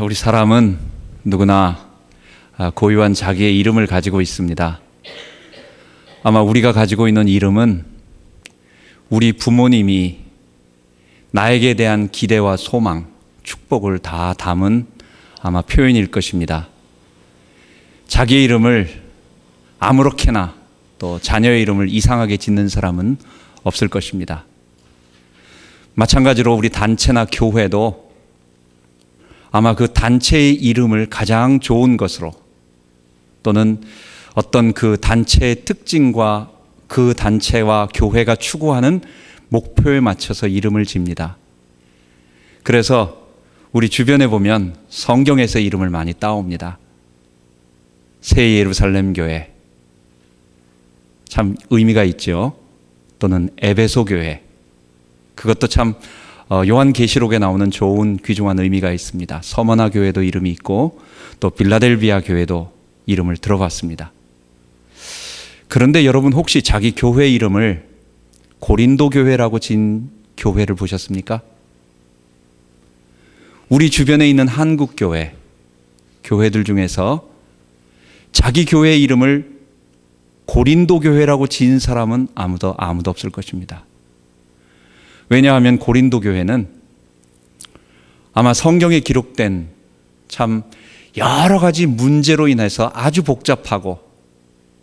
우리 사람은 누구나 고유한 자기의 이름을 가지고 있습니다. 아마 우리가 가지고 있는 이름은 우리 부모님이 나에게 대한 기대와 소망, 축복을 다 담은 아마 표현일 것입니다. 자기의 이름을 아무렇게나 또 자녀의 이름을 이상하게 짓는 사람은 없을 것입니다. 마찬가지로 우리 단체나 교회도 아마 그 단체의 이름을 가장 좋은 것으로 또는 어떤 그 단체의 특징과 그 단체와 교회가 추구하는 목표에 맞춰서 이름을 집니다. 그래서 우리 주변에 보면 성경에서 이름을 많이 따옵니다. 새 예루살렘 교회, 참 의미가 있죠. 또는 에베소 교회, 그것도 참 요한계시록에 나오는 좋은 귀중한 의미가 있습니다. 서머나 교회도 이름이 있고 또 빌라델비아 교회도 이름을 들어봤습니다. 그런데 여러분 혹시 자기 교회 이름을 고린도 교회라고 지은 교회를 보셨습니까? 우리 주변에 있는 한국 교회들 중에서 자기 교회 이름을 고린도 교회라고 지은 사람은 아무도 없을 것입니다. 왜냐하면 고린도 교회는 아마 성경에 기록된 참 여러 가지 문제로 인해서 아주 복잡하고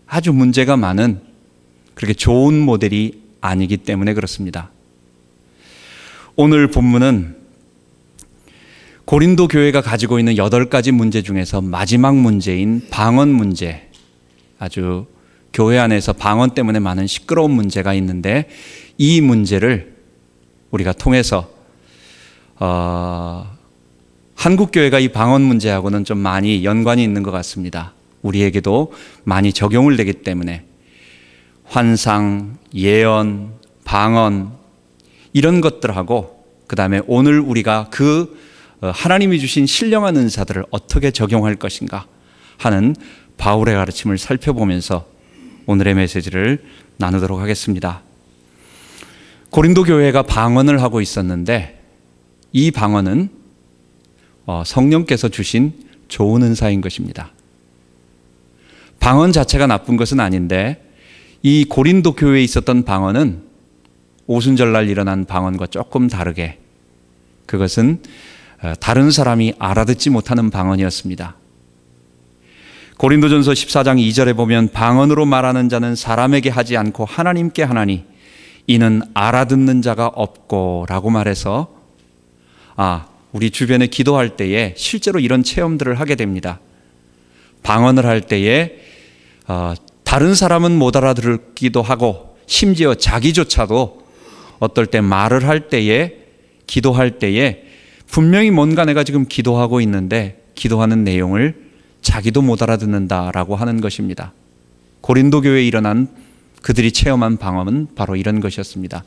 아주 문제가 많은 그렇게 좋은 모델이 아니기 때문에 그렇습니다. 오늘 본문은 고린도 교회가 가지고 있는 8가지 문제 중에서 마지막 문제인 방언 문제, 아주 교회 안에서 방언 때문에 많은 시끄러운 문제가 있는데 이 문제를 우리가 통해서 한국 교회가 이 방언 문제하고는 좀 많이 연관이 있는 것 같습니다. 우리에게도 많이 적용을 되기 때문에 환상, 예언, 방언 이런 것들하고 그 다음에 오늘 우리가 그 하나님이 주신 신령한 은사들을 어떻게 적용할 것인가 하는 바울의 가르침을 살펴보면서 오늘의 메시지를 나누도록 하겠습니다. 고린도 교회가 방언을 하고 있었는데 이 방언은 성령께서 주신 좋은 은사인 것입니다. 방언 자체가 나쁜 것은 아닌데 이 고린도 교회에 있었던 방언은 오순절날 일어난 방언과 조금 다르게 그것은 다른 사람이 알아듣지 못하는 방언이었습니다. 고린도전서 14장 2절에 보면 방언으로 말하는 자는 사람에게 하지 않고 하나님께 하나니 이는 알아듣는 자가 없고 라고 말해서 우리 주변에 기도할 때에 실제로 이런 체험들을 하게 됩니다. 방언을 할 때에 다른 사람은 못 알아듣기도 하고 심지어 자기조차도 어떨 때 말을 할 때에 기도할 때에 분명히 뭔가 내가 지금 기도하고 있는데 기도하는 내용을 자기도 못 알아듣는다라고 하는 것입니다. 고린도 교회에 일어난 그들이 체험한 방언은 바로 이런 것이었습니다.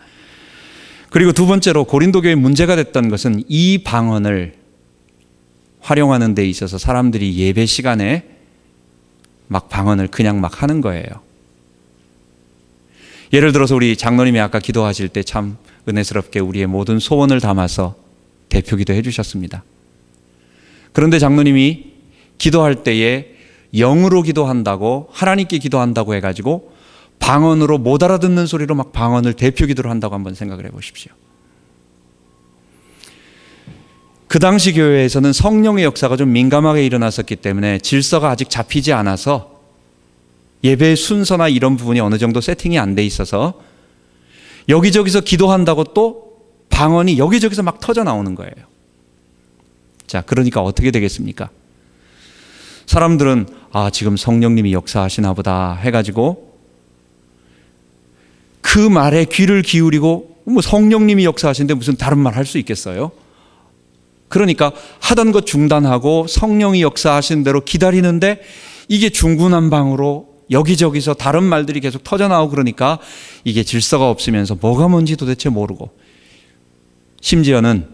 그리고 두 번째로 고린도 교회에 문제가 됐던 것은 이 방언을 활용하는 데 있어서 사람들이 예배 시간에 막 방언을 그냥 막 하는 거예요. 예를 들어서 우리 장로님이 아까 기도하실 때 참 은혜스럽게 우리의 모든 소원을 담아서 대표기도 해주셨습니다. 그런데 장로님이 기도할 때에 영으로 기도한다고 하나님께 기도한다고 해가지고 방언으로 못 알아듣는 소리로 막 방언을 대표기도를 한다고 한번 생각을 해보십시오. 그 당시 교회에서는 성령의 역사가 좀 민감하게 일어났었기 때문에 질서가 아직 잡히지 않아서 예배의 순서나 이런 부분이 어느 정도 세팅이 안 돼 있어서 여기저기서 기도한다고 또 방언이 여기저기서 막 터져 나오는 거예요. 자, 그러니까 어떻게 되겠습니까? 사람들은 지금 성령님이 역사하시나 보다 해가지고 그 말에 귀를 기울이고 성령님이 역사하시는데 무슨 다른 말 할 수 있겠어요? 그러니까 하던 것 중단하고 성령이 역사하시는 대로 기다리는데 이게 중구난방으로 여기저기서 다른 말들이 계속 터져나오고 그러니까 이게 질서가 없으면서 뭐가 뭔지 도대체 모르고 심지어는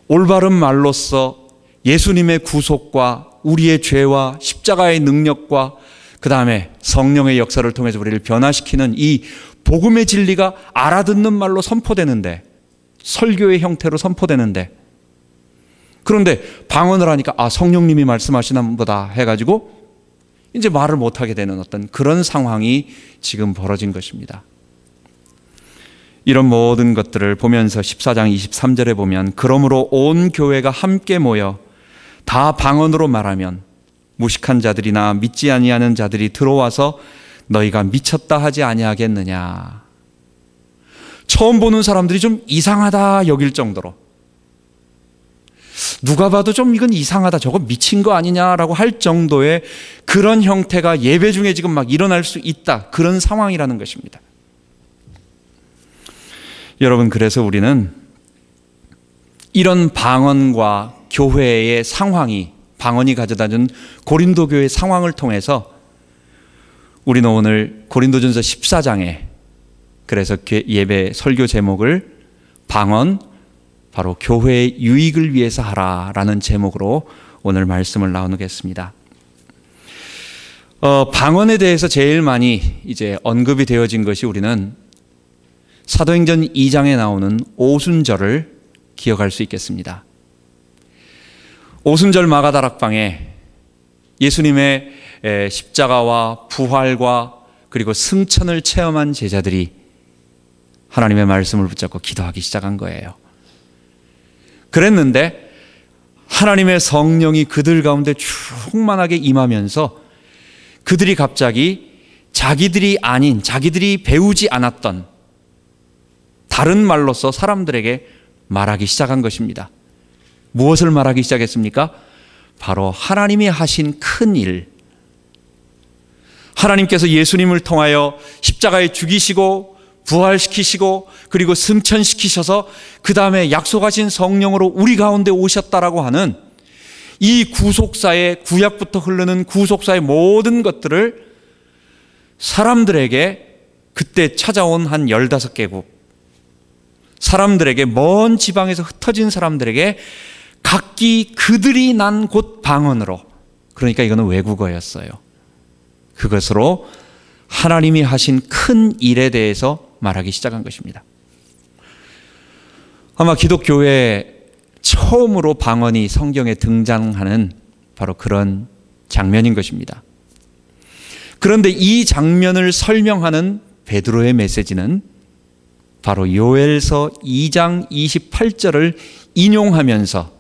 올바른 말로써 예수님의 구속과 우리의 죄와 십자가의 능력과 그 다음에 성령의 역사를 통해서 우리를 변화시키는 이 복음의 진리가 알아듣는 말로 선포되는데 설교의 형태로 선포되는데 그런데 방언을 하니까 성령님이 말씀하시나 보다 해가지고 이제 말을 못하게 되는 어떤 그런 상황이 지금 벌어진 것입니다. 이런 모든 것들을 보면서 14장 23절에 보면 그러므로 온 교회가 함께 모여 다 방언으로 말하면 무식한 자들이나 믿지 아니하는 자들이 들어와서 너희가 미쳤다 하지 아니하겠느냐. 처음 보는 사람들이 좀 이상하다 여길 정도로, 누가 봐도 좀 이건 이상하다, 저거 미친 거 아니냐라고 할 정도의 그런 형태가 예배 중에 지금 막 일어날 수 있다, 그런 상황이라는 것입니다. 여러분, 그래서 우리는 이런 방언과 교회의 상황이, 방언이 가져다준 고린도 교회의 상황을 통해서 우리는 오늘 고린도전서 14장에 그래서 예배 설교 제목을 방언, 바로 교회의 유익을 위해서 하라라는 제목으로 오늘 말씀을 나누겠습니다. 방언에 대해서 제일 많이 이제 언급이 되어진 것이 우리는 사도행전 2장에 나오는 오순절을 기억할 수 있겠습니다. 오순절 마가다락방에 예수님의 십자가와 부활과 그리고 승천을 체험한 제자들이 하나님의 말씀을 붙잡고 기도하기 시작한 거예요. 그랬는데 하나님의 성령이 그들 가운데 충만하게 임하면서 그들이 갑자기 자기들이 아닌, 자기들이 배우지 않았던 다른 말로서 사람들에게 말하기 시작한 것입니다. 무엇을 말하기 시작했습니까? 바로 하나님이 하신 큰 일, 하나님께서 예수님을 통하여 십자가에 죽이시고 부활시키시고 그리고 승천시키셔서 그 다음에 약속하신 성령으로 우리 가운데 오셨다라고 하는 이 구속사의, 구약부터 흐르는 구속사의 모든 것들을 사람들에게, 그때 찾아온 한 15개국 사람들에게, 먼 지방에서 흩어진 사람들에게 각기 그들이 난 곳 방언으로, 그러니까 이거는 외국어였어요, 그것으로 하나님이 하신 큰 일에 대해서 말하기 시작한 것입니다. 아마 기독교에 처음으로 방언이 성경에 등장하는 바로 그런 장면인 것입니다. 그런데 이 장면을 설명하는 베드로의 메시지는 바로 요엘서 2장 28절을 인용하면서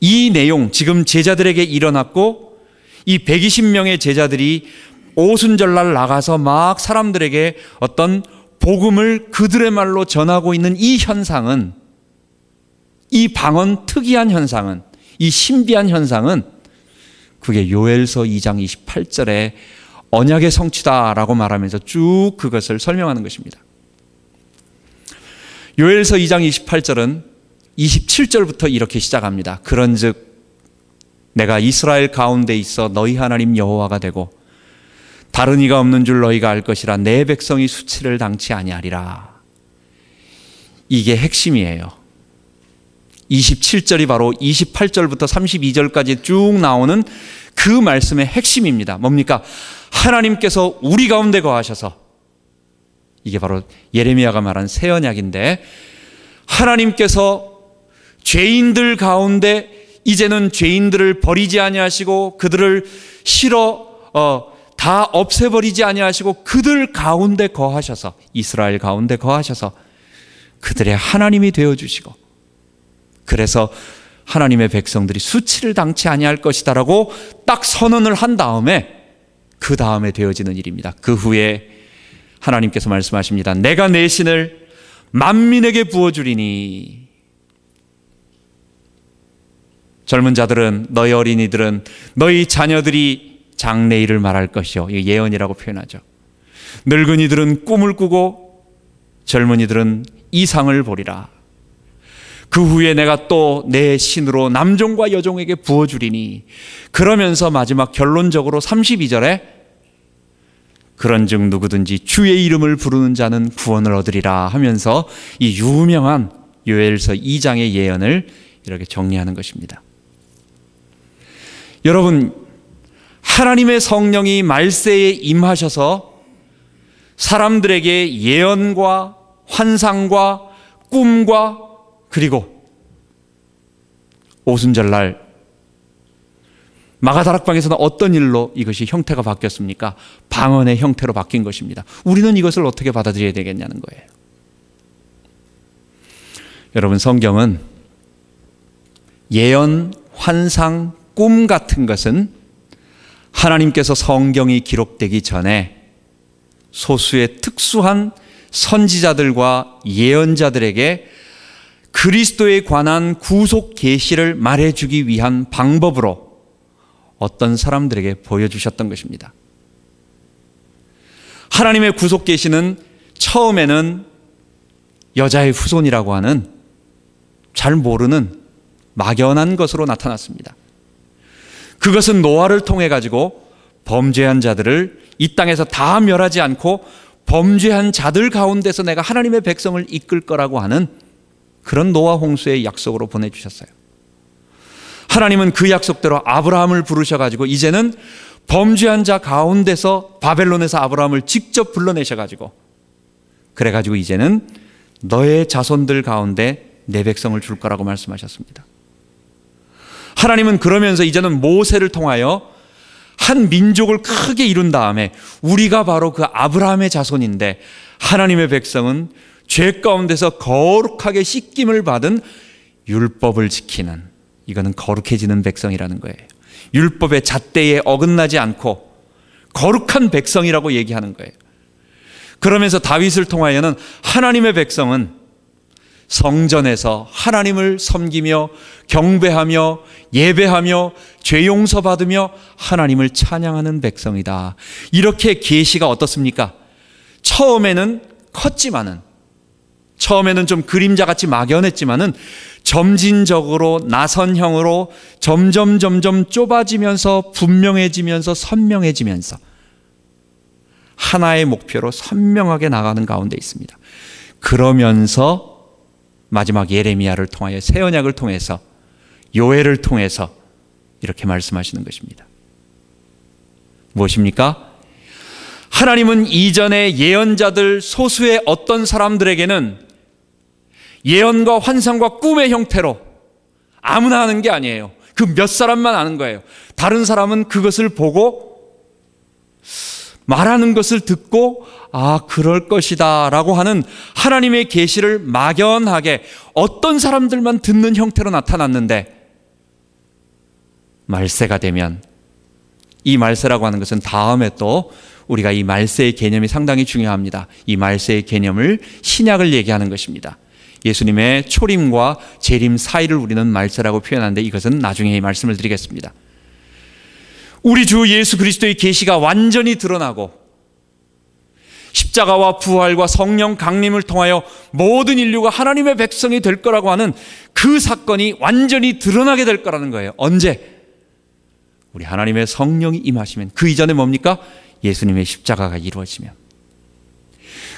이 내용, 지금 제자들에게 일어났고 이 120명의 제자들이 오순절날 나가서 막 사람들에게 어떤 복음을 그들의 말로 전하고 있는 이 현상은, 이 방언 특이한 현상은, 이 신비한 현상은 그게 요엘서 2장 28절에 언약의 성취다라고 말하면서 쭉 그것을 설명하는 것입니다. 요엘서 2장 28절은 27절부터 이렇게 시작합니다. 그런즉 내가 이스라엘 가운데 있어 너희 하나님 여호와가 되고 다른 이가 없는 줄 너희가 알 것이라. 내 백성이 수치를 당치 아니하리라. 이게 핵심이에요. 27절이 바로 28절부터 32절까지 쭉 나오는 그 말씀의 핵심입니다. 뭡니까? 하나님께서 우리 가운데 거하셔서, 이게 바로 예레미야가 말한 새 언약인데, 하나님께서 죄인들 가운데 이제는 죄인들을 버리지 아니하시고 그들을 다 없애버리지 아니하시고 그들 가운데 거하셔서, 이스라엘 가운데 거하셔서 그들의 하나님이 되어주시고, 그래서 하나님의 백성들이 수치를 당치 아니할 것이다라고 딱 선언을 한 다음에, 그 다음에 되어지는 일입니다. 그 후에 하나님께서 말씀하십니다. 내가 내 신을 만민에게 부어주리니. 젊은 자들은, 너희 어린이들은, 너희 자녀들이 장래일을 말할 것이요. 이게 예언이라고 표현하죠. 늙은이들은 꿈을 꾸고 젊은이들은 이상을 보리라. 그 후에 내가 또 내 신으로 남종과 여종에게 부어주리니. 그러면서 마지막 결론적으로 32절에 그런즉 누구든지 주의 이름을 부르는 자는 구원을 얻으리라 하면서 이 유명한 요엘서 2장의 예언을 이렇게 정리하는 것입니다. 여러분, 하나님의 성령이 말세에 임하셔서 사람들에게 예언과 환상과 꿈과 그리고 오순절날 마가다락방에서는 어떤 일로 이것이 형태가 바뀌었습니까? 방언의 형태로 바뀐 것입니다. 우리는 이것을 어떻게 받아들여야 되겠냐는 거예요. 여러분, 성경은 예언, 환상, 꿈 같은 것은 하나님께서 성경이 기록되기 전에 소수의 특수한 선지자들과 예언자들에게 그리스도에 관한 구속 계시를 말해주기 위한 방법으로 어떤 사람들에게 보여주셨던 것입니다. 하나님의 구속 계시는 처음에는 여자의 후손이라고 하는 잘 모르는 막연한 것으로 나타났습니다. 그것은 노아를 통해 가지고 범죄한 자들을 이 땅에서 다 멸하지 않고 범죄한 자들 가운데서 내가 하나님의 백성을 이끌 거라고 하는 그런 노아 홍수의 약속으로 보내주셨어요. 하나님은 그 약속대로 아브라함을 부르셔가지고 이제는 범죄한 자 가운데서 바벨론에서 아브라함을 직접 불러내셔가지고 그래가지고 이제는 너의 자손들 가운데 내 백성을 줄 거라고 말씀하셨습니다. 하나님은 그러면서 이제는 모세를 통하여 한 민족을 크게 이룬 다음에 우리가 바로 그 아브라함의 자손인데 하나님의 백성은 죄 가운데서 거룩하게 씻김을 받은 율법을 지키는, 이거는 거룩해지는 백성이라는 거예요. 율법의 잣대에 어긋나지 않고 거룩한 백성이라고 얘기하는 거예요. 그러면서 다윗을 통하여는 하나님의 백성은 성전에서 하나님을 섬기며 경배하며 예배하며 죄 용서받으며 하나님을 찬양하는 백성이다. 이렇게 계시가 어떻습니까? 처음에는 컸지만은, 처음에는 좀 그림자같이 막연했지만은 점진적으로 나선형으로 점점 좁아지면서 분명해지면서 선명해지면서 하나의 목표로 선명하게 나가는 가운데 있습니다. 그러면서 마지막 예레미야를 통하여 새 언약을 통해서 요엘을 통해서 이렇게 말씀하시는 것입니다. 무엇입니까? 하나님은 이전의 예언자들 소수의 어떤 사람들에게는 예언과 환상과 꿈의 형태로 아무나 하는 게 아니에요. 그 몇 사람만 아는 거예요. 다른 사람은 그것을 보고 말하는 것을 듣고 그럴 것이다 라고 하는 하나님의 계시를 막연하게 어떤 사람들만 듣는 형태로 나타났는데, 말세가 되면, 이 말세라고 하는 것은 다음에 또 우리가 이 말세의 개념이 상당히 중요합니다. 이 말세의 개념을 신약을 얘기하는 것입니다. 예수님의 초림과 재림 사이를 우리는 말세라고 표현하는데 이것은 나중에 말씀을 드리겠습니다. 우리 주 예수 그리스도의 계시가 완전히 드러나고 십자가와 부활과 성령 강림을 통하여 모든 인류가 하나님의 백성이 될 거라고 하는 그 사건이 완전히 드러나게 될 거라는 거예요. 언제? 우리 하나님의 성령이 임하시면. 그 이전에 뭡니까? 예수님의 십자가가 이루어지면.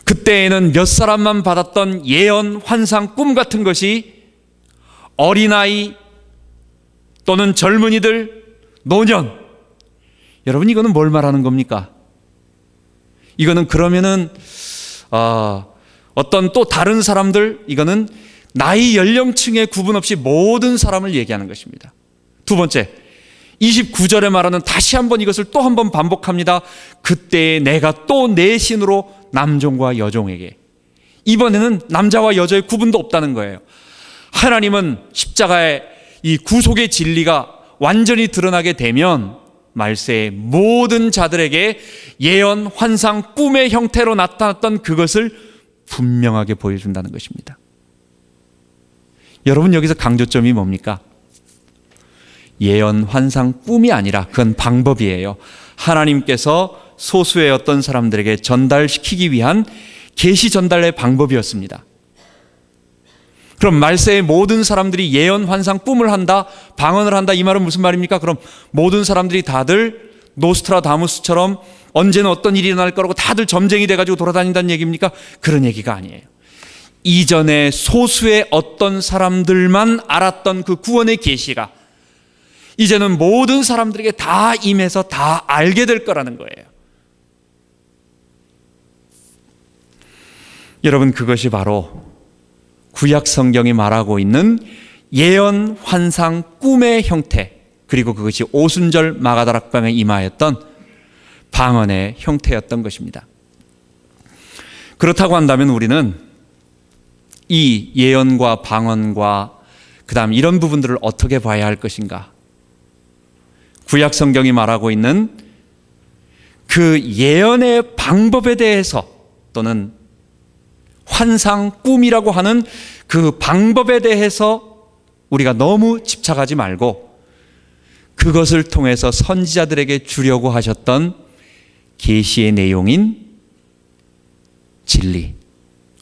그때에는 몇 사람만 받았던 예언, 환상, 꿈 같은 것이 어린아이 또는 젊은이들, 노년, 여러분 이거는 뭘 말하는 겁니까? 이거는 그러면은 어떤 또 다른 사람들, 이거는 나이 연령층의 구분 없이 모든 사람을 얘기하는 것입니다. 두 번째, 29절에 말하는, 다시 한번 이것을 또 한번 반복합니다. 그때 내가 또 내 신으로 남종과 여종에게. 이번에는 남자와 여자의 구분도 없다는 거예요. 하나님은 십자가의 이 구속의 진리가 완전히 드러나게 되면 말세의 모든 자들에게 예언, 환상, 꿈의 형태로 나타났던 그것을 분명하게 보여준다는 것입니다. 여러분 여기서 강조점이 뭡니까? 예언, 환상, 꿈이 아니라 그건 방법이에요. 하나님께서 소수의 어떤 사람들에게 전달시키기 위한 계시 전달의 방법이었습니다. 그럼 말세의 모든 사람들이 예언, 환상, 꿈을 한다, 방언을 한다, 이 말은 무슨 말입니까? 그럼 모든 사람들이 다들 노스트라다무스처럼 언제는 어떤 일이 일어날 거라고 다들 점쟁이 돼가지고 돌아다닌다는 얘기입니까? 그런 얘기가 아니에요. 이전에 소수의 어떤 사람들만 알았던 그 구원의 계시가 이제는 모든 사람들에게 다 임해서 다 알게 될 거라는 거예요. 여러분, 그것이 바로 구약 성경이 말하고 있는 예언, 환상, 꿈의 형태, 그리고 그것이 오순절 마가다락방에 임하였던 방언의 형태였던 것입니다. 그렇다고 한다면 우리는 이 예언과 방언과 그다음 이런 부분들을 어떻게 봐야 할 것인가? 구약 성경이 말하고 있는 그 예언의 방법에 대해서 또는 환상, 꿈이라고 하는 그 방법에 대해서 우리가 너무 집착하지 말고 그것을 통해서 선지자들에게 주려고 하셨던 계시의 내용인 진리,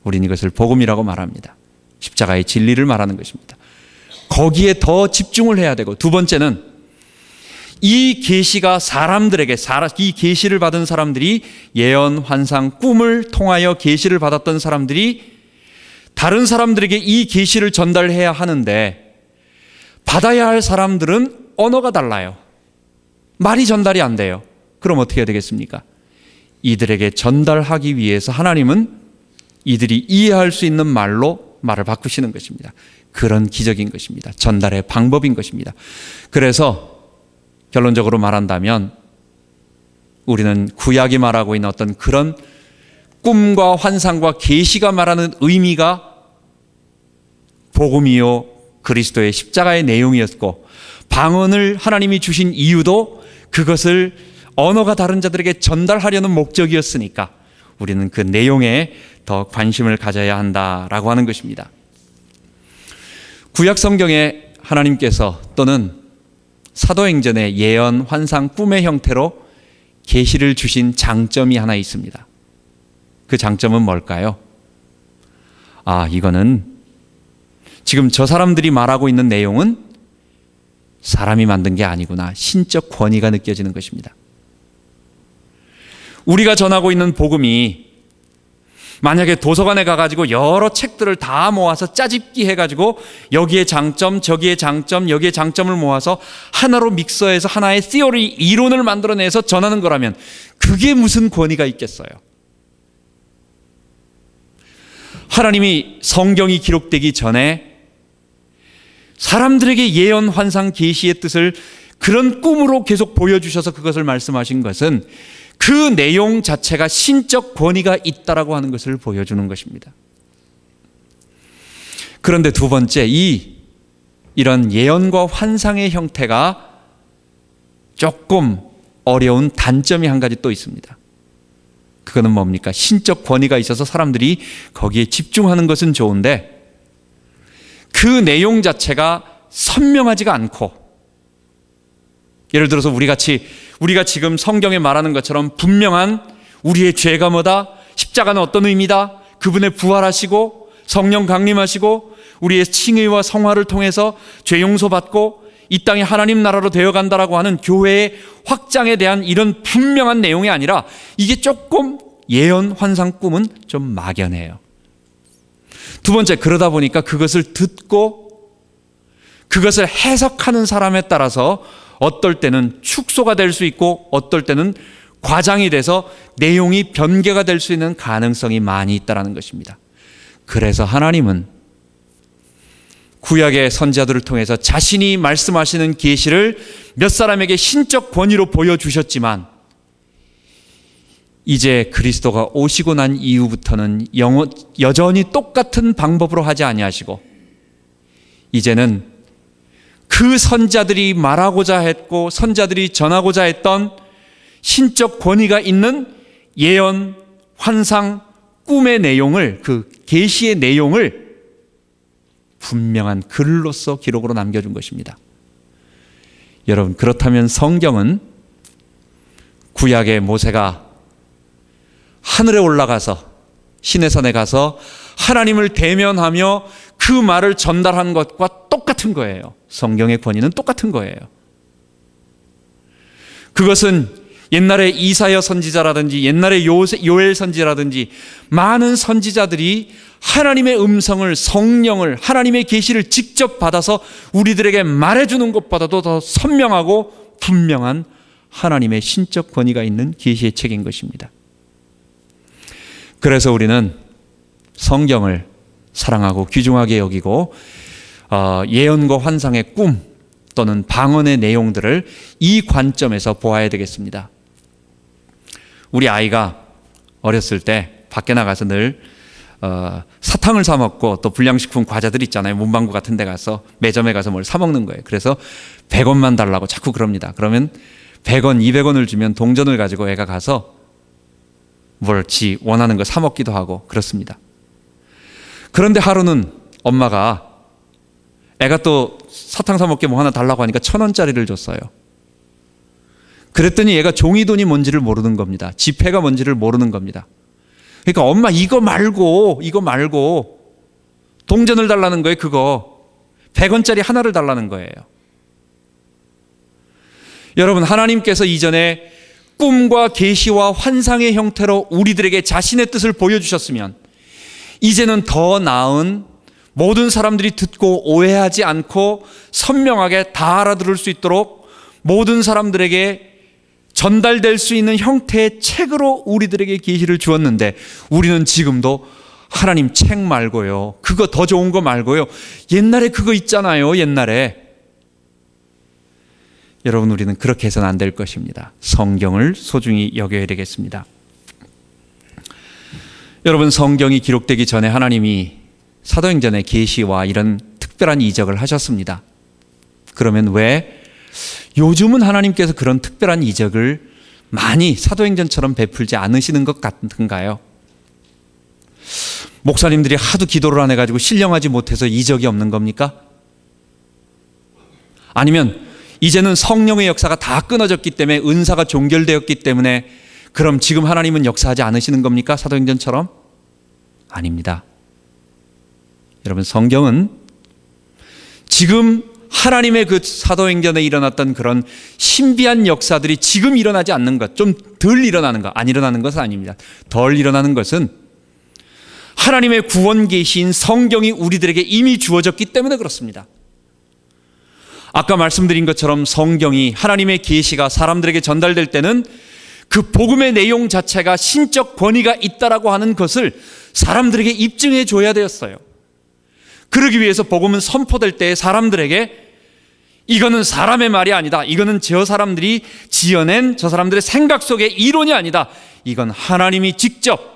우리는 이것을 복음이라고 말합니다. 십자가의 진리를 말하는 것입니다. 거기에 더 집중을 해야 되고, 두 번째는 이 계시가 사람들에게, 이 계시를 받은 사람들이, 예언, 환상, 꿈을 통하여 계시를 받았던 사람들이 다른 사람들에게 이 계시를 전달해야 하는데, 받아야 할 사람들은 언어가 달라요. 말이 전달이 안 돼요. 그럼 어떻게 해야 되겠습니까? 이들에게 전달하기 위해서 하나님은 이들이 이해할 수 있는 말로 말을 바꾸시는 것입니다. 그런 기적인 것입니다. 전달의 방법인 것입니다. 그래서 결론적으로 말한다면 우리는 구약이 말하고 있는 어떤 그런 꿈과 환상과 계시가 말하는 의미가 복음이요 그리스도의 십자가의 내용이었고, 방언을 하나님이 주신 이유도 그것을 언어가 다른 자들에게 전달하려는 목적이었으니까 우리는 그 내용에 더 관심을 가져야 한다라고 하는 것입니다. 구약 성경에 하나님께서 또는 사도행전의 예언, 환상, 꿈의 형태로 계시를 주신 장점이 하나 있습니다. 그 장점은 뭘까요? 이거는 지금 저 사람들이 말하고 있는 내용은 사람이 만든 게 아니구나. 신적 권위가 느껴지는 것입니다. 우리가 전하고 있는 복음이 만약에 도서관에 가가지고 여러 책들을 다 모아서 짜집기 해가지고 여기에 장점, 저기에 장점, 여기에 장점을 모아서 하나로 믹서해서 하나의 시어리, 이론을 만들어내서 전하는 거라면 그게 무슨 권위가 있겠어요? 하나님이 성경이 기록되기 전에 사람들에게 예언, 환상, 계시의 뜻을 그런 꿈으로 계속 보여주셔서 그것을 말씀하신 것은 그 내용 자체가 신적 권위가 있다라고 하는 것을 보여주는 것입니다. 그런데 두 번째, 이런 예언과 환상의 형태가 조금 어려운 단점이 한 가지 또 있습니다. 그거는 뭡니까? 신적 권위가 있어서 사람들이 거기에 집중하는 것은 좋은데 그 내용 자체가 선명하지가 않고, 예를 들어서 우리가 지금 성경에 말하는 것처럼 분명한 우리의 죄가 뭐다, 십자가는 어떤 의미다, 그분의 부활하시고 성령 강림하시고 우리의 칭의와 성화를 통해서 죄 용서받고 이 땅이 하나님 나라로 되어간다라고 하는 교회의 확장에 대한 이런 분명한 내용이 아니라 이게 조금 예언, 환상, 꿈은 좀 막연해요. 두 번째, 그러다 보니까 그것을 듣고 그것을 해석하는 사람에 따라서 어떨 때는 축소가 될 수 있고 어떨 때는 과장이 돼서 내용이 변개가 될 수 있는 가능성이 많이 있다는 것입니다. 그래서 하나님은 구약의 선지자들을 통해서 자신이 말씀하시는 계시를 몇 사람에게 신적 권위로 보여주셨지만 이제 그리스도가 오시고 난 이후부터는 여전히 똑같은 방법으로 하지 아니하시고 이제는 그 선지자들이 말하고자 했고 선지자들이 전하고자 했던 신적 권위가 있는 예언, 환상, 꿈의 내용을, 그 계시의 내용을 분명한 글로써 기록으로 남겨준 것입니다. 여러분, 그렇다면 성경은 구약의 모세가 하늘에 올라가서 시내산에 가서 하나님을 대면하며 그 말을 전달한 것과 똑같은 거예요. 성경의 권위는 똑같은 거예요. 그것은 옛날에 이사야 선지자라든지 옛날에 요엘 선지자라든지 많은 선지자들이 하나님의 음성을, 성령을, 하나님의 계시를 직접 받아서 우리들에게 말해주는 것보다도 더 선명하고 분명한 하나님의 신적 권위가 있는 계시의 책인 것입니다. 그래서 우리는 성경을 사랑하고 귀중하게 여기고 예언과 환상의 꿈 또는 방언의 내용들을 이 관점에서 보아야 되겠습니다. 우리 아이가 어렸을 때 밖에 나가서 늘 사탕을 사 먹고 또 불량식품 과자들 있잖아요. 문방구 같은 데 가서 매점에 가서 뭘 사 먹는 거예요. 그래서 100원만 달라고 자꾸 그럽니다. 그러면 100원, 200원을 주면 동전을 가지고 애가 가서 뭘 지 원하는 거 사 먹기도 하고 그렇습니다. 그런데 하루는 엄마가 애가 또 사탕 사 먹게 뭐 하나 달라고 하니까 1,000원짜리를 줬어요. 그랬더니 얘가 종이돈이 뭔지를 모르는 겁니다. 지폐가 뭔지를 모르는 겁니다. 그러니까 엄마 이거 말고 동전을 달라는 거예요. 그거 100원짜리 하나를 달라는 거예요. 여러분, 하나님께서 이전에 꿈과 계시와 환상의 형태로 우리들에게 자신의 뜻을 보여주셨으면 이제는 더 나은 모든 사람들이 듣고 오해하지 않고 선명하게 다 알아들을 수 있도록 모든 사람들에게 전달될 수 있는 형태의 책으로 우리들에게 계시를 주었는데 우리는 지금도 하나님 책 말고요, 그거 더 좋은 거 말고요, 옛날에 그거 있잖아요. 옛날에. 여러분, 우리는 그렇게 해서는 안 될 것입니다. 성경을 소중히 여겨야 되겠습니다. 여러분, 성경이 기록되기 전에 하나님이 사도행전의 계시와 이런 특별한 이적을 하셨습니다. 그러면 왜 요즘은 하나님께서 그런 특별한 이적을 많이 사도행전처럼 베풀지 않으시는 것 같은가요? 목사님들이 하도 기도를 안 해가지고 신령하지 못해서 이적이 없는 겁니까? 아니면 이제는 성령의 역사가 다 끊어졌기 때문에 은사가 종결되었기 때문에 그럼 지금 하나님은 역사하지 않으시는 겁니까? 사도행전처럼? 아닙니다. 여러분, 성경은 지금 하나님의 그 사도행전에 일어났던 그런 신비한 역사들이 지금 일어나지 않는 것, 좀 덜 일어나는 것, 안 일어나는 것은 아닙니다. 덜 일어나는 것은 하나님의 구원 계시인 성경이 우리들에게 이미 주어졌기 때문에 그렇습니다. 아까 말씀드린 것처럼 성경이, 하나님의 계시가 사람들에게 전달될 때는 그 복음의 내용 자체가 신적 권위가 있다라고 하는 것을 사람들에게 입증해 줘야 되었어요. 그러기 위해서 복음은 선포될 때 사람들에게 이거는 사람의 말이 아니다, 이거는 저 사람들이 지어낸 저 사람들의 생각 속의 이론이 아니다, 이건 하나님이 직접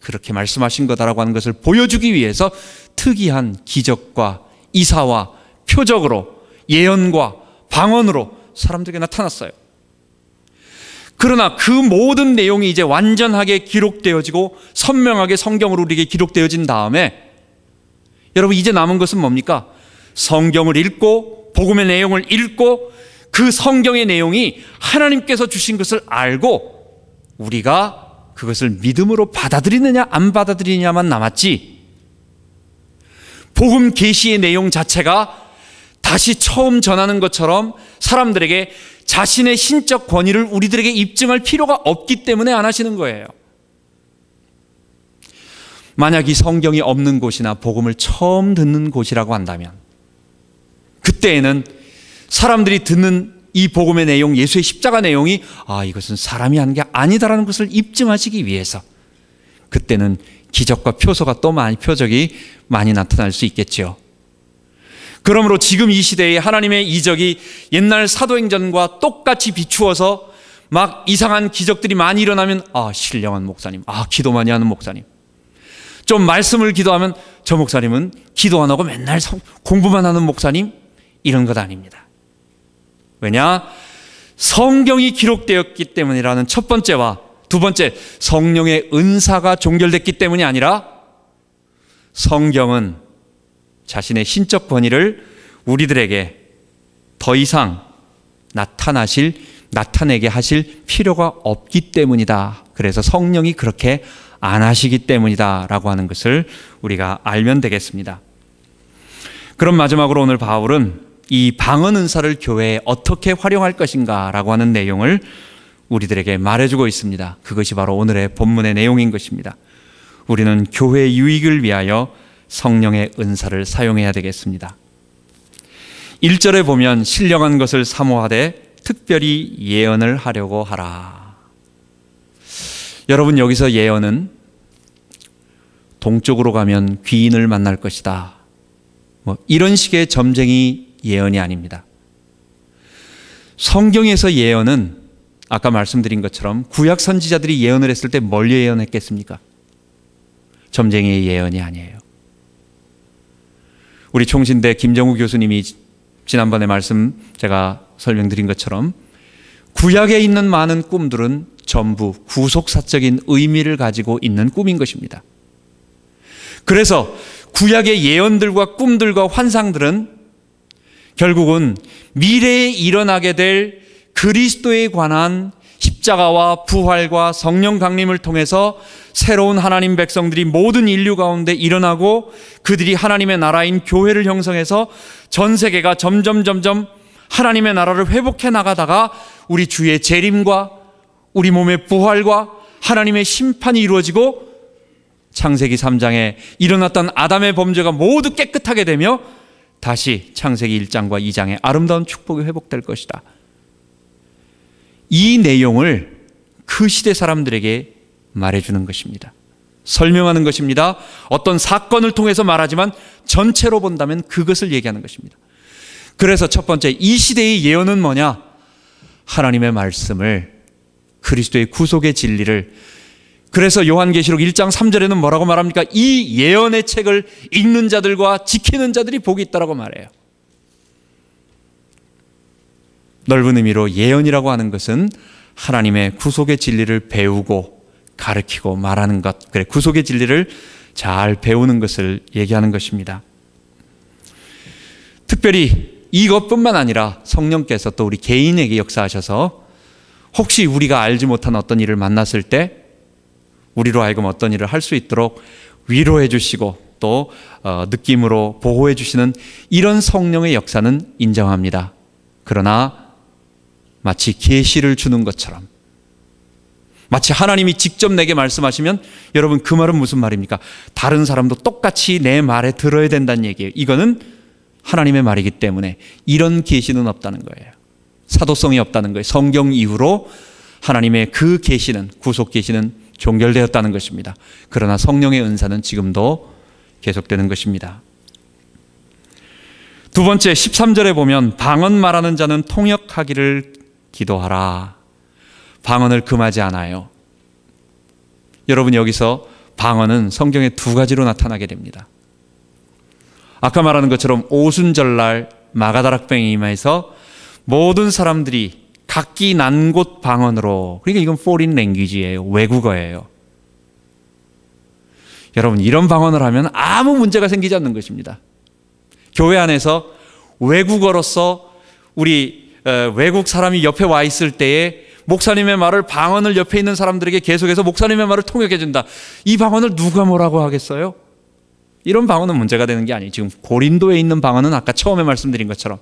그렇게 말씀하신 거다라고 하는 것을 보여주기 위해서 특이한 기적과 이사와 표적으로, 예언과 방언으로 사람들에게 나타났어요. 그러나 그 모든 내용이 이제 완전하게 기록되어지고 선명하게 성경으로 우리에게 기록되어진 다음에 여러분, 이제 남은 것은 뭡니까? 성경을 읽고 복음의 내용을 읽고 그 성경의 내용이 하나님께서 주신 것을 알고 우리가 그것을 믿음으로 받아들이느냐 안 받아들이느냐만 남았지, 복음 계시의 내용 자체가 다시 처음 전하는 것처럼 사람들에게 자신의 신적 권위를 우리들에게 입증할 필요가 없기 때문에 안 하시는 거예요. 만약 이 성경이 없는 곳이나 복음을 처음 듣는 곳이라고 한다면 그때에는 사람들이 듣는 이 복음의 내용, 예수의 십자가 내용이 이것은 사람이 한 게 아니다라는 것을 입증하시기 위해서 그때는 기적과 표적이 많이 나타날 수 있겠죠. 그러므로 지금 이 시대에 하나님의 이적이 옛날 사도행전과 똑같이 비추어서 막 이상한 기적들이 많이 일어나면 신령한 목사님, 기도 많이 하는 목사님, 좀 말씀을 기도하면 저 목사님은 기도 안 하고 맨날 공부만 하는 목사님, 이런 것 아닙니다. 왜냐? 성경이 기록되었기 때문이라는 첫 번째와 두 번째, 성령의 은사가 종결됐기 때문이 아니라 성경은 자신의 신적 권위를 우리들에게 더 이상 나타내게 하실 필요가 없기 때문이다. 그래서 성령이 그렇게 안 하시기 때문이다 라고 하는 것을 우리가 알면 되겠습니다. 그럼 마지막으로 오늘 바울은 이 방언 은사를 교회에 어떻게 활용할 것인가 라고 하는 내용을 우리들에게 말해주고 있습니다. 그것이 바로 오늘의 본문의 내용인 것입니다. 우리는 교회의 유익을 위하여 성령의 은사를 사용해야 되겠습니다. 1절에 보면 신령한 것을 사모하되 특별히 예언을 하려고 하라. 여러분, 여기서 예언은 동쪽으로 가면 귀인을 만날 것이다, 이런 식의 점쟁이 예언이 아닙니다. 성경에서 예언은 아까 말씀드린 것처럼 구약 선지자들이 예언을 했을 때 뭘 예언했겠습니까? 점쟁이의 예언이 아니에요. 우리 총신대 김정우 교수님이 지난번에 말씀 제가 설명드린 것처럼 구약에 있는 많은 꿈들은 전부 구속사적인 의미를 가지고 있는 꿈인 것입니다. 그래서 구약의 예언들과 꿈들과 환상들은 결국은 미래에 일어나게 될 그리스도에 관한 십자가와 부활과 성령 강림을 통해서 새로운 하나님 백성들이 모든 인류 가운데 일어나고 그들이 하나님의 나라인 교회를 형성해서 전 세계가 점점 하나님의 나라를 회복해 나가다가 우리 주의 재림과 우리 몸의 부활과 하나님의 심판이 이루어지고 창세기 3장에 일어났던 아담의 범죄가 모두 깨끗하게 되며 다시 창세기 1장과 2장의 아름다운 축복이 회복될 것이다. 이 내용을 그 시대 사람들에게 말해주는 것입니다. 설명하는 것입니다. 어떤 사건을 통해서 말하지만 전체로 본다면 그것을 얘기하는 것입니다. 그래서 첫 번째, 이 시대의 예언은 뭐냐? 하나님의 말씀을, 그리스도의 구속의 진리를. 그래서 요한계시록 1장 3절에는 뭐라고 말합니까? 이 예언의 책을 읽는 자들과 지키는 자들이 복이 있다라고 말해요. 넓은 의미로 예언이라고 하는 것은 하나님의 구속의 진리를 배우고 가르치고 말하는 것, 그래 구속의 진리를 잘 배우는 것을 얘기하는 것입니다. 특별히 이것뿐만 아니라 성령께서 또 우리 개인에게 역사하셔서 혹시 우리가 알지 못한 어떤 일을 만났을 때 우리로 하여금 어떤 일을 할 수 있도록 위로해 주시고 또 느낌으로 보호해 주시는 이런 성령의 역사는 인정합니다. 그러나 마치 계시를 주는 것처럼, 마치 하나님이 직접 내게 말씀하시면 여러분 그 말은 무슨 말입니까? 다른 사람도 똑같이 내 말에 들어야 된다는 얘기예요. 이거는 하나님의 말이기 때문에 이런 계시는 없다는 거예요. 사도성이 없다는 거예요. 성경 이후로 하나님의 그 계시는, 구속 계시는 종결되었다는 것입니다. 그러나 성령의 은사는 지금도 계속되는 것입니다. 두 번째 13절에 보면 방언 말하는 자는 통역하기를 기도하라. 방언을 금하지 않아요. 여러분 여기서 방언은 성경에 두 가지로 나타나게 됩니다. 아까 말하는 것처럼 오순절날 마가다락방에 임해서 모든 사람들이 각기 난 곳 방언으로, 그러니까 이건 foreign language예요. 외국어예요. 여러분 이런 방언을 하면 아무 문제가 생기지 않는 것입니다. 교회 안에서 외국어로서 우리 외국 사람이 옆에 와 있을 때에 목사님의 말을 방언을 옆에 있는 사람들에게 계속해서 목사님의 말을 통역해 준다. 이 방언을 누가 뭐라고 하겠어요? 이런 방언은 문제가 되는 게 아니에요. 지금 고린도에 있는 방언은 아까 처음에 말씀드린 것처럼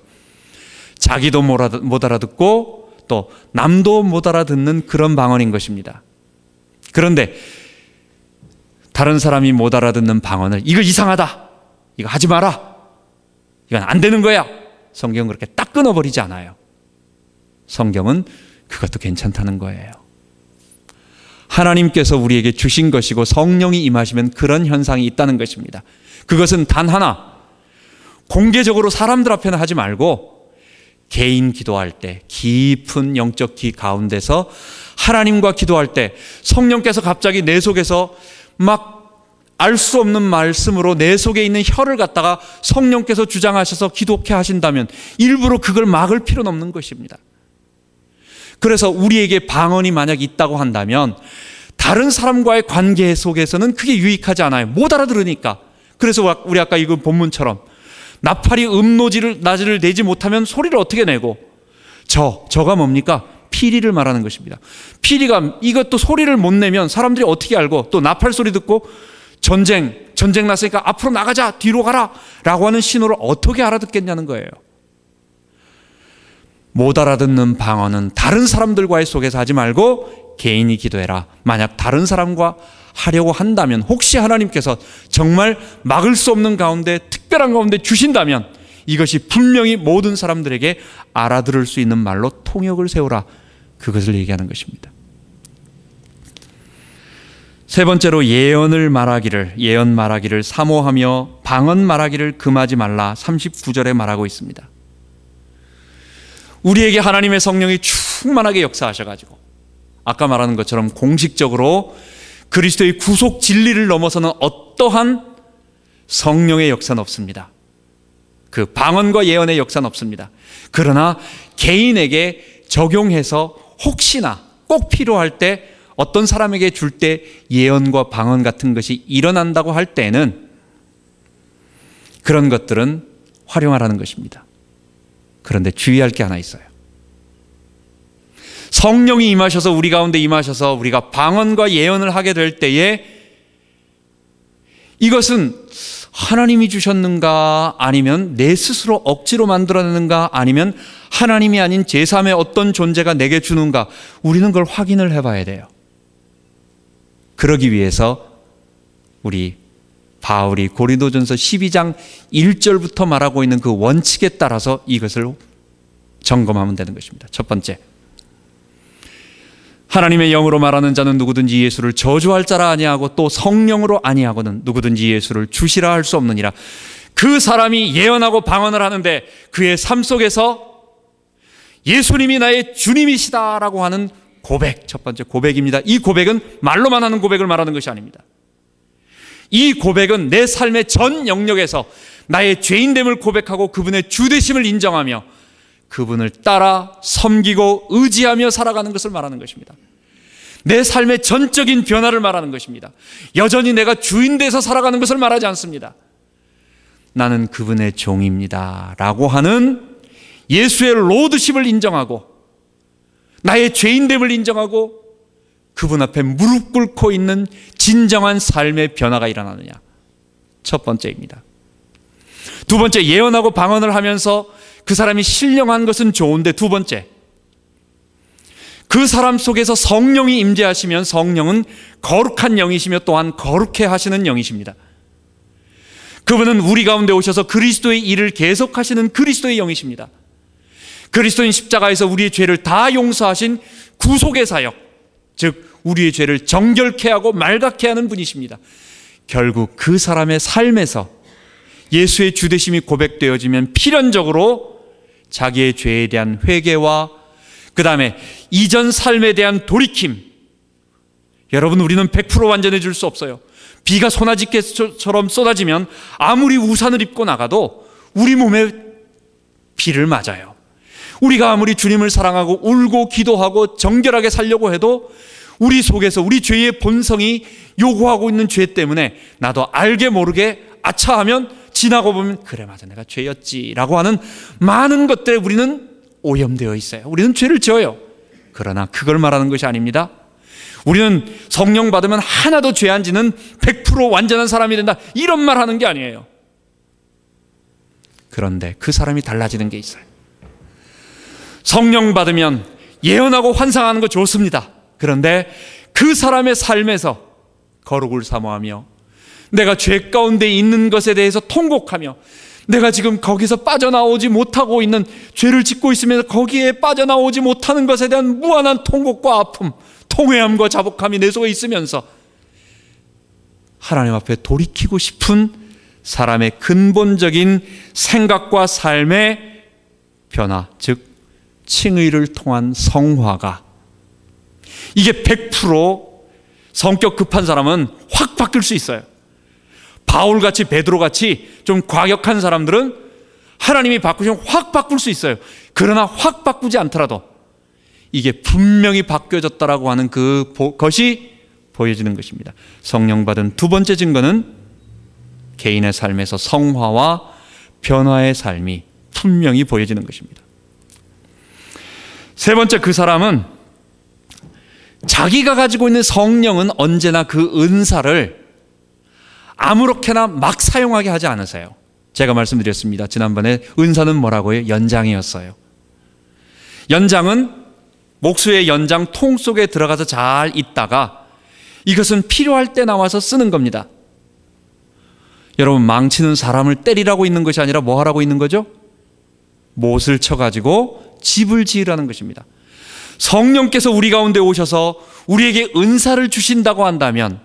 자기도 못 알아듣고 또 남도 못 알아듣는 그런 방언인 것입니다. 그런데 다른 사람이 못 알아듣는 방언을 이거 이상하다, 이거 하지 마라, 이건 안 되는 거야, 성경은 그렇게 딱 끊어버리지 않아요. 성경은 그것도 괜찮다는 거예요. 하나님께서 우리에게 주신 것이고 성령이 임하시면 그런 현상이 있다는 것입니다. 그것은 단 하나, 공개적으로 사람들 앞에는 하지 말고 개인 기도할 때, 깊은 영적 기 가운데서 하나님과 기도할 때 성령께서 갑자기 내 속에서 막 알 수 없는 말씀으로 내 속에 있는 혀를 갖다가 성령께서 주장하셔서 기도케 하신다면 일부러 그걸 막을 필요는 없는 것입니다. 그래서 우리에게 방언이 만약 있다고 한다면 다른 사람과의 관계 속에서는 그게 유익하지 않아요. 못 알아들으니까. 그래서 우리 아까 읽은 본문처럼 나팔이 음노지를 나지를 내지 못하면 소리를 어떻게 내고, 저가 뭡니까? 피리를 말하는 것입니다. 피리가 이것도 소리를 못 내면 사람들이 어떻게 알고, 또 나팔 소리 듣고 전쟁 났으니까 앞으로 나가자, 뒤로 가라 라고 하는 신호를 어떻게 알아듣겠냐는 거예요. 못 알아듣는 방언은 다른 사람들과의 속에서 하지 말고 개인이 기도해라. 만약 다른 사람과 하려고 한다면, 혹시 하나님께서 정말 막을 수 없는 가운데, 특별한 가운데 주신다면 이것이 분명히 모든 사람들에게 알아들을 수 있는 말로 통역을 세우라. 그것을 얘기하는 것입니다. 세 번째로 예언 말하기를 사모하며 방언 말하기를 금하지 말라 39절에 말하고 있습니다. 우리에게 하나님의 성령이 충만하게 역사하셔가지고 아까 말하는 것처럼 공식적으로 그리스도의 구속 진리를 넘어서는 어떠한 성령의 역사는 없습니다. 그 방언과 예언의 역사는 없습니다. 그러나 개인에게 적용해서 혹시나 꼭 필요할 때 어떤 사람에게 줄 때 예언과 방언 같은 것이 일어난다고 할 때는 그런 것들은 활용하라는 것입니다. 그런데 주의할 게 하나 있어요. 성령이 임하셔서 우리 가운데 임하셔서 우리가 방언과 예언을 하게 될 때에 이것은 하나님이 주셨는가 아니면 내 스스로 억지로 만들어내는가 아니면 하나님이 아닌 제3의 어떤 존재가 내게 주는가, 우리는 그걸 확인을 해봐야 돼요. 그러기 위해서 우리 바울이 고린도전서 12장 1절부터 말하고 있는 그 원칙에 따라서 이것을 점검하면 되는 것입니다. 첫 번째, 하나님의 영으로 말하는 자는 누구든지 예수를 저주할 자라 아니하고 또 성령으로 아니하고는 누구든지 예수를 주시라 할 수 없느니라. 그 사람이 예언하고 방언을 하는데 그의 삶 속에서 예수님이 나의 주님이시다라고 하는 고백, 첫 번째 고백입니다. 이 고백은 말로만 하는 고백을 말하는 것이 아닙니다. 이 고백은 내 삶의 전 영역에서 나의 죄인됨을 고백하고 그분의 주되심을 인정하며 그분을 따라 섬기고 의지하며 살아가는 것을 말하는 것입니다. 내 삶의 전적인 변화를 말하는 것입니다. 여전히 내가 주인 돼서 살아가는 것을 말하지 않습니다. 나는 그분의 종입니다 라고 하는 예수의 로드십을 인정하고 나의 죄인됨을 인정하고 그분 앞에 무릎 꿇고 있는 진정한 삶의 변화가 일어나느냐, 첫 번째입니다. 두 번째, 예언하고 방언을 하면서 그 사람이 신령한 것은 좋은데, 두 번째, 그 사람 속에서 성령이 임재하시면 성령은 거룩한 영이시며 또한 거룩해 하시는 영이십니다. 그분은 우리 가운데 오셔서 그리스도의 일을 계속하시는 그리스도의 영이십니다. 그리스도인 십자가에서 우리의 죄를 다 용서하신 구속의 사역, 즉 우리의 죄를 정결케 하고 맑게 하는 분이십니다. 결국 그 사람의 삶에서 예수의 주되심이 고백되어지면 필연적으로 자기의 죄에 대한 회개와 그 다음에 이전 삶에 대한 돌이킴. 여러분, 우리는 100% 완전해질 수 없어요. 비가 소나기처럼 쏟아지면 아무리 우산을 입고 나가도 우리 몸에 비를 맞아요. 우리가 아무리 주님을 사랑하고 울고 기도하고 정결하게 살려고 해도 우리 속에서 우리 죄의 본성이 요구하고 있는 죄 때문에 나도 알게 모르게 아차하면 지나고 보면 그래 맞아 내가 죄였지라고 하는 많은 것들에 우리는 오염되어 있어요. 우리는 죄를 지어요. 그러나 그걸 말하는 것이 아닙니다. 우리는 성령 받으면 하나도 죄 안 지는 100% 완전한 사람이 된다, 이런 말 하는 게 아니에요. 그런데 그 사람이 달라지는 게 있어요. 성령 받으면 예언하고 환상하는 거 좋습니다. 그런데 그 사람의 삶에서 거룩을 사모하며 내가 죄 가운데 있는 것에 대해서 통곡하며 내가 지금 거기서 빠져나오지 못하고 있는, 죄를 짓고 있으면서 거기에 빠져나오지 못하는 것에 대한 무한한 통곡과 아픔, 통회함과 자복함이 내 속에 있으면서 하나님 앞에 돌이키고 싶은 사람의 근본적인 생각과 삶의 변화, 즉 칭의를 통한 성화가, 이게 100% 성격 급한 사람은 확 바뀔 수 있어요. 바울같이 베드로같이 좀 과격한 사람들은 하나님이 바꾸시면 확 바꿀 수 있어요. 그러나 확 바꾸지 않더라도 이게 분명히 바뀌어졌다라고 하는 그것이 보여지는 것입니다. 성령 받은 두 번째 증거는 개인의 삶에서 성화와 변화의 삶이 분명히 보여지는 것입니다. 세 번째, 그 사람은 자기가 가지고 있는 성령은 언제나 그 은사를 아무렇게나 막 사용하게 하지 않으세요. 제가 말씀드렸습니다. 지난번에 은사는 뭐라고요? 연장이었어요. 연장은 목수의 연장 통 속에 들어가서 잘 있다가 이것은 필요할 때 나와서 쓰는 겁니다. 여러분, 망치는 사람을 때리라고 있는 것이 아니라 뭐 하라고 있는 거죠? 못을 쳐가지고 집을 지으라는 것입니다. 성령께서 우리 가운데 오셔서 우리에게 은사를 주신다고 한다면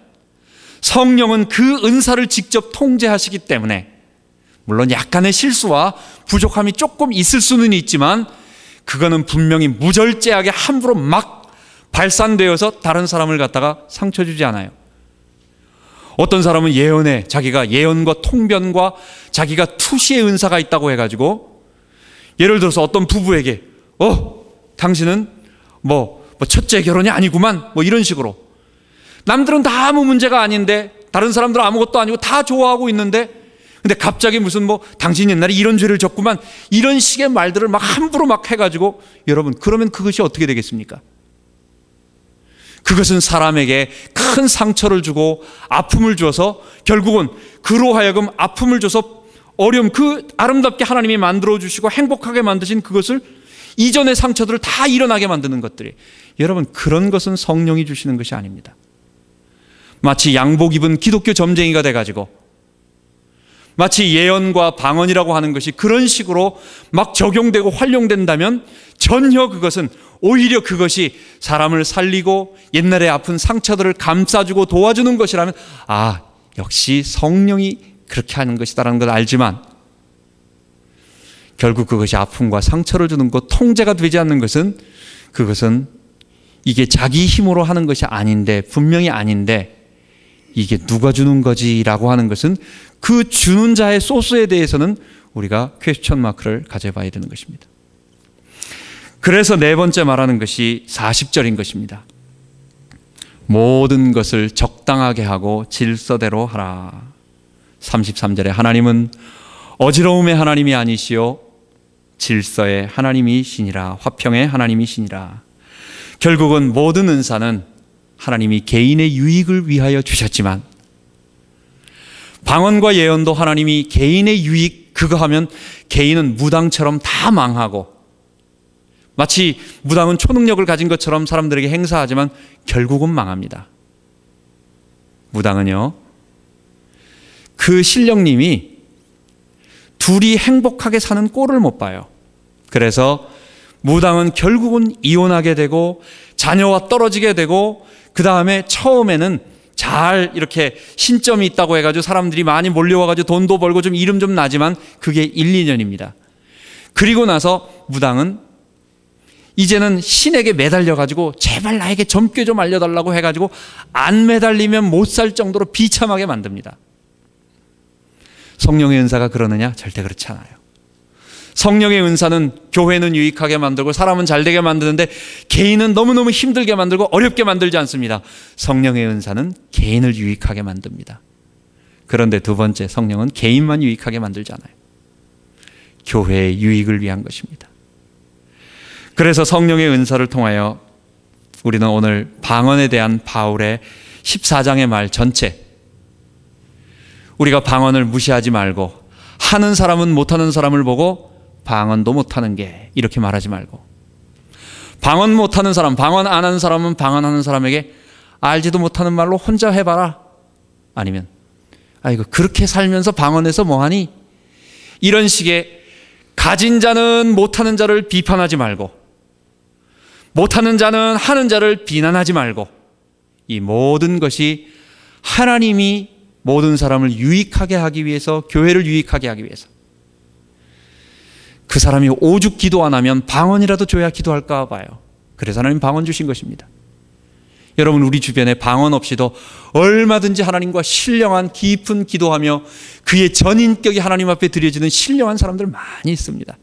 성령은 그 은사를 직접 통제하시기 때문에 물론 약간의 실수와 부족함이 조금 있을 수는 있지만 그거는 분명히 무절제하게 함부로 막 발산되어서 다른 사람을 갖다가 상처 주지 않아요. 어떤 사람은 예언에 자기가 예언과 통변과 자기가 투시의 은사가 있다고 해가지고 예를 들어서 어떤 부부에게 당신은 첫째 결혼이 아니구만 이런 식으로 남들은 다 아무 문제가 아닌데 다른 사람들은 아무것도 아니고 다 좋아하고 있는데 근데 갑자기 무슨 당신 옛날에 이런 죄를 졌구만 이런 식의 말들을 막 함부로 막 해가지고 여러분 그러면 그것이 어떻게 되겠습니까? 그것은 사람에게 큰 상처를 주고 아픔을 줘서 결국은 그로 하여금 아픔을 줘서 어려움 그 아름답게 하나님이 만들어 주시고 행복하게 만드신 그것을 이전의 상처들을 다 일어나게 만드는 것들이 여러분 그런 것은 성령이 주시는 것이 아닙니다. 마치 양복 입은 기독교 점쟁이가 돼가지고 마치 예언과 방언이라고 하는 것이 그런 식으로 막 적용되고 활용된다면 전혀 그것은 오히려 그것이 사람을 살리고 옛날에 아픈 상처들을 감싸주고 도와주는 것이라면 역시 성령이 그렇게 하는 것이다라는 걸 알지만 결국 그것이 아픔과 상처를 주는 것 통제가 되지 않는 것은 그것은 이게 자기 힘으로 하는 것이 아닌데 분명히 아닌데 이게 누가 주는 거지라고 하는 것은 그 주는 자의 소스에 대해서는 우리가 퀘스천 마크를 가져봐야 되는 것입니다. 그래서 네 번째 말하는 것이 40절인 것입니다. 모든 것을 적당하게 하고 질서대로 하라. 33절에 하나님은 어지러움의 하나님이 아니시오 질서의 하나님이시니라. 화평의 하나님이시니라. 결국은 모든 은사는 하나님이 개인의 유익을 위하여 주셨지만 방언과 예언도 하나님이 개인의 유익 그거 하면 개인은 무당처럼 다 망하고 마치 무당은 초능력을 가진 것처럼 사람들에게 행사하지만 결국은 망합니다. 무당은요 그 신령님이 둘이 행복하게 사는 꼴을 못 봐요. 그래서 무당은 결국은 이혼하게 되고 자녀와 떨어지게 되고 그 다음에 처음에는 잘 이렇게 신점이 있다고 해가지고 사람들이 많이 몰려와가지고 돈도 벌고 좀 이름 좀 나지만 그게 1, 2년입니다. 그리고 나서 무당은 이제는 신에게 매달려가지고 제발 나에게 젊게 좀 알려달라고 해가지고 안 매달리면 못 살 정도로 비참하게 만듭니다. 성령의 은사가 그러느냐? 절대 그렇지 않아요. 성령의 은사는 교회는 유익하게 만들고 사람은 잘되게 만드는데 개인은 너무너무 힘들게 만들고 어렵게 만들지 않습니다. 성령의 은사는 개인을 유익하게 만듭니다. 그런데 두 번째 성령은 개인만 유익하게 만들지 않아요. 교회의 유익을 위한 것입니다. 그래서 성령의 은사를 통하여 우리는 오늘 방언에 대한 바울의 14장의 말 전체 우리가 방언을 무시하지 말고 하는 사람은 못하는 사람을 보고 방언도 못하는 게 이렇게 말하지 말고 방언 못하는 사람 방언 안 하는 사람은 방언하는 사람에게 알지도 못하는 말로 혼자 해봐라 아니면 아이고 그렇게 살면서 방언해서 뭐하니 이런 식의 가진 자는 못하는 자를 비판하지 말고 못하는 자는 하는 자를 비난하지 말고 이 모든 것이 하나님이 모든 사람을 유익하게 하기 위해서 교회를 유익하게 하기 위해서 그 사람이 오죽 기도 안 하면 방언이라도 줘야 기도할까 봐요. 그래서 하나님 방언 주신 것입니다. 여러분 우리 주변에 방언 없이도 얼마든지 하나님과 신령한 깊은 기도하며 그의 전인격이 하나님 앞에 드려지는 신령한 사람들 많이 있습니다.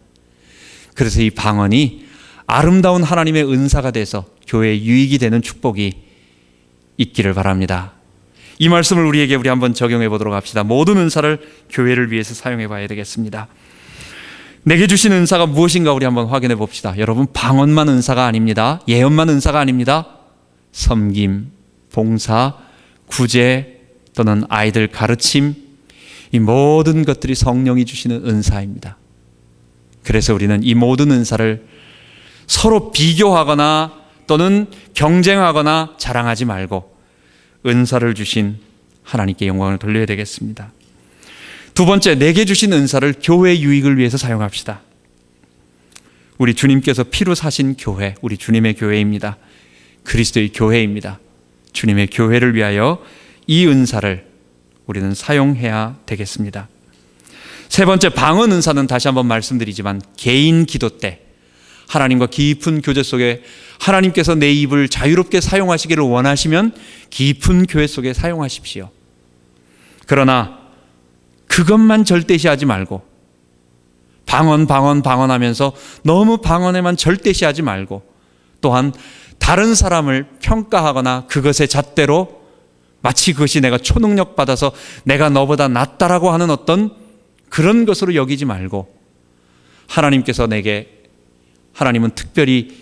그래서 이 방언이 아름다운 하나님의 은사가 돼서 교회에 유익이 되는 축복이 있기를 바랍니다. 이 말씀을 우리 한번 적용해 보도록 합시다. 모든 은사를 교회를 위해서 사용해 봐야 되겠습니다. 내게 주신 은사가 무엇인가 우리 한번 확인해 봅시다. 여러분 방언만 은사가 아닙니다. 예언만 은사가 아닙니다. 섬김, 봉사, 구제 또는 아이들 가르침 이 모든 것들이 성령이 주시는 은사입니다. 그래서 우리는 이 모든 은사를 서로 비교하거나 또는 경쟁하거나 자랑하지 말고 은사를 주신 하나님께 영광을 돌려야 되겠습니다. 두 번째, 내게 주신 은사를 교회의 유익을 위해서 사용합시다. 우리 주님께서 피로 사신 교회, 우리 주님의 교회입니다. 그리스도의 교회입니다. 주님의 교회를 위하여 이 은사를 우리는 사용해야 되겠습니다. 세 번째, 방언 은사는 다시 한번 말씀드리지만 개인 기도 때 하나님과 깊은 교제 속에 하나님께서 내 입을 자유롭게 사용하시기를 원하시면 깊은 교회 속에 사용하십시오. 그러나 그것만 절대시하지 말고 방언하면서 너무 방언에만 절대시하지 말고 또한 다른 사람을 평가하거나 그것의 잣대로 마치 그것이 내가 초능력 받아서 내가 너보다 낫다라고 하는 어떤 그런 것으로 여기지 말고 하나님께서 하나님은 특별히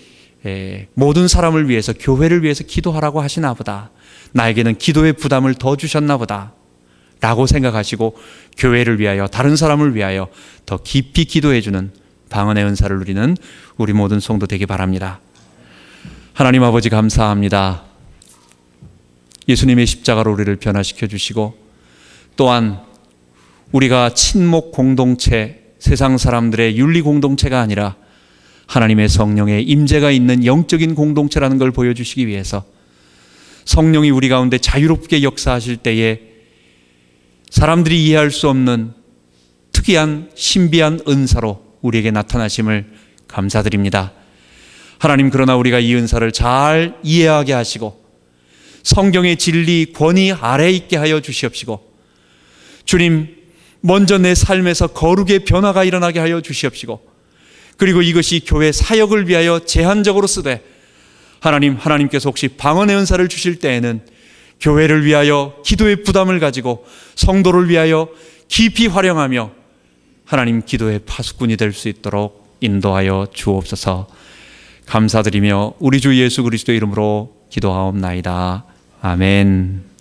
모든 사람을 위해서 교회를 위해서 기도하라고 하시나 보다, 나에게는 기도의 부담을 더 주셨나 보다 라고 생각하시고 교회를 위하여 다른 사람을 위하여 더 깊이 기도해주는 방언의 은사를 누리는 우리 모든 성도 되기 바랍니다. 하나님 아버지 감사합니다. 예수님의 십자가로 우리를 변화시켜 주시고 또한 우리가 친목 공동체, 세상 사람들의 윤리 공동체가 아니라 하나님의 성령의 임재가 있는 영적인 공동체라는 걸 보여주시기 위해서 성령이 우리 가운데 자유롭게 역사하실 때에 사람들이 이해할 수 없는 특이한 신비한 은사로 우리에게 나타나심을 감사드립니다. 하나님, 그러나 우리가 이 은사를 잘 이해하게 하시고 성경의 진리, 권위 아래 있게 하여 주시옵시고 주님, 먼저 내 삶에서 거룩의 변화가 일어나게 하여 주시옵시고 그리고 이것이 교회 사역을 위하여 제한적으로 쓰되 하나님께서 혹시 방언의 은사를 주실 때에는 교회를 위하여 기도의 부담을 가지고 성도를 위하여 깊이 활용하며 하나님 기도의 파수꾼이 될 수 있도록 인도하여 주옵소서. 감사드리며 우리 주 예수 그리스도의 이름으로 기도하옵나이다. 아멘.